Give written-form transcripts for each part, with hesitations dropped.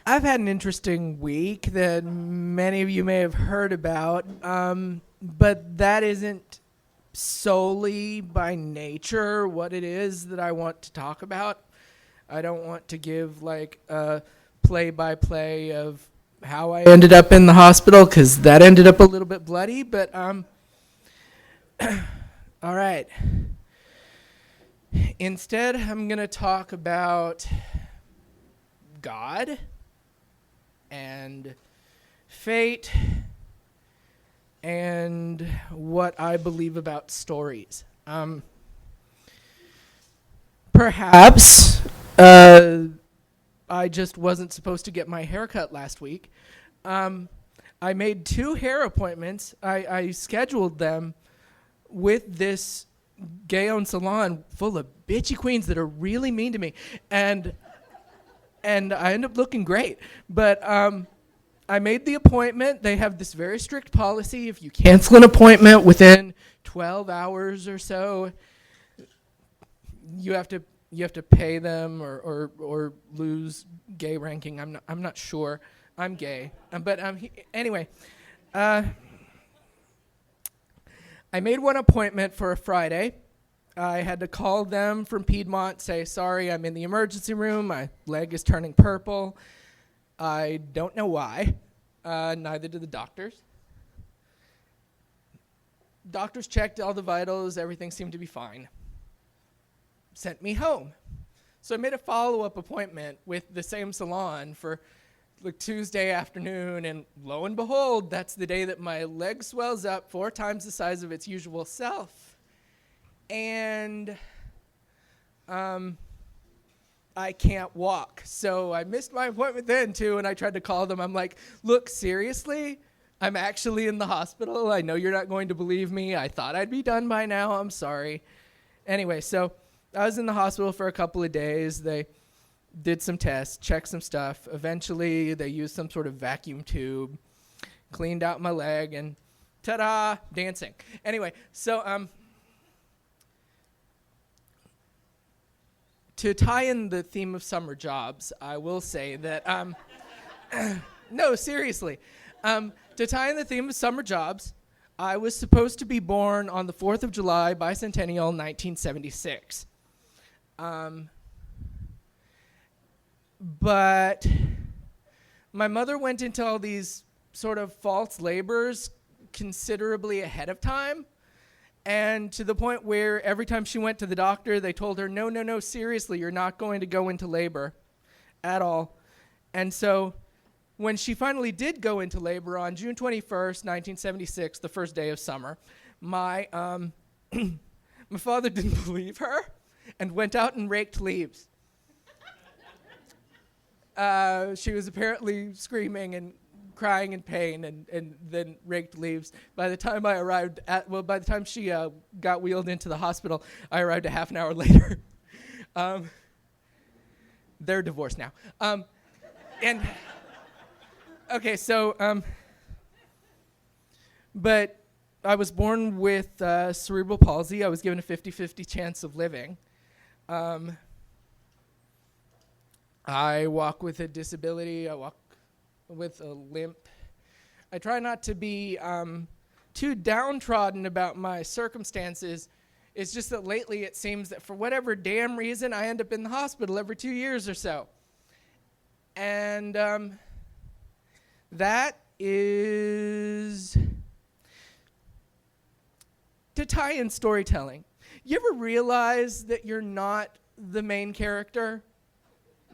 I've had an interesting week that many of you may have heard about, but that isn't solely by nature what it is that I want to talk about. I don't want to give like a play-by-play of how I ended up in the hospital because that ended up a little bit bloody. But all right. Instead, I'm gonna talk about God and fate and what I believe about stories. Perhaps I just wasn't supposed to get my hair cut last week. I made 2 hair appointments. I scheduled them with this gay-owned salon full of bitchy queens that are really mean to me. And I end up looking great. But I made the appointment. They have this very strict policy. If you cancel an appointment within 12 hours or so, you have to pay them or lose gay ranking. I'm not sure. I'm gay. But anyway, I made one appointment for a Friday. I had to call them from Piedmont, say, sorry, I'm in the emergency room. My leg is turning purple. I don't know why. Neither did the doctors. Doctors checked all the vitals. Everything seemed to be fine. Sent me home. So I made a follow-up appointment with the same salon for like Tuesday afternoon, and lo and behold, that's the day that my leg swells up 4 times the size of its usual self. And I can't walk. So I missed my appointment then too, and I tried to call them. I'm like, look, seriously? I'm actually in the hospital. I know you're not going to believe me. I thought I'd be done by now. I'm sorry. Anyway, so I was in the hospital for a couple of days. They did some tests, checked some stuff. Eventually, they used some sort of vacuum tube, cleaned out my leg, and ta-da, dancing. Anyway, so to tie in the theme of summer jobs, I will say that, no, seriously. To tie in the theme of summer jobs, I was supposed to be born on the 4th of July, bicentennial, 1976. But my mother went into all these sort of false labors considerably ahead of time. And to the point where every time she went to the doctor, they told her, no, seriously, you're not going to go into labor at all. And so when she finally did go into labor on June 21st, 1976, the first day of summer, my father didn't believe her and went out and raked leaves. She was apparently screaming and crying in pain and then raked leaves. By the time I arrived by the time she got wheeled into the hospital, I arrived a half an hour later. They're divorced now. And okay, so but I was born with cerebral palsy. I was given a 50-50 chance of living. I walk with a disability. I walk with a limp. I try not to be too downtrodden about my circumstances. It's just that lately it seems that for whatever damn reason, I end up in the hospital every 2 years or so. And that is to tie in storytelling. You ever realize that you're not the main character?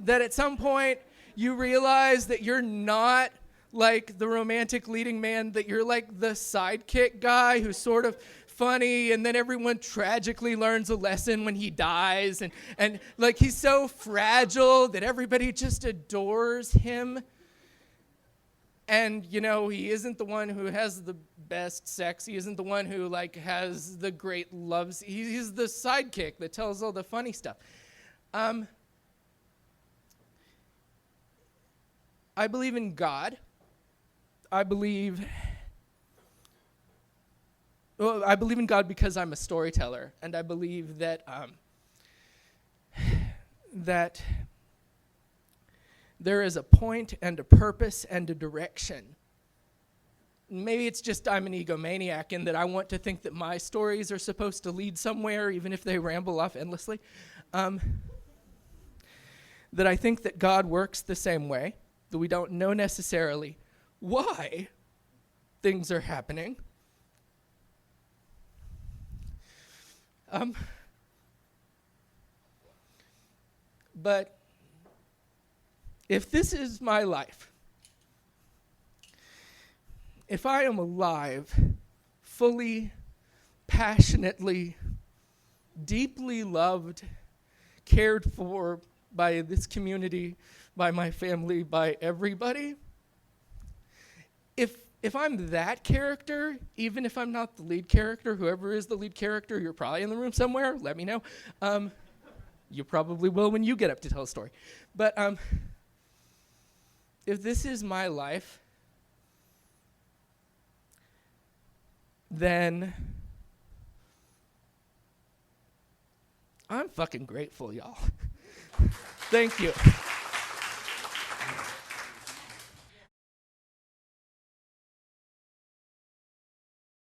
That at some point you realize that you're not like the romantic leading man, that you're like the sidekick guy who's sort of funny, and then everyone tragically learns a lesson when he dies, and like he's so fragile that everybody just adores him. And, you know, he isn't the one who has the best sex. He isn't the one who, like, has the great loves. He's the sidekick that tells all the funny stuff. I believe in God. I believe in God because I'm a storyteller, and I believe that that there is a point and a purpose and a direction. Maybe it's just I'm an egomaniac in that I want to think that my stories are supposed to lead somewhere, even if they ramble off endlessly. That I think that God works the same way, that we don't know necessarily why things are happening. But if this is my life, if I am alive, fully, passionately, deeply loved, cared for by this community, by my family, by everybody, if I'm that character, even if I'm not the lead character, whoever is the lead character, you're probably in the room somewhere, let me know. You probably will when you get up to tell a story. But if this is my life, then I'm fucking grateful, y'all. Thank you.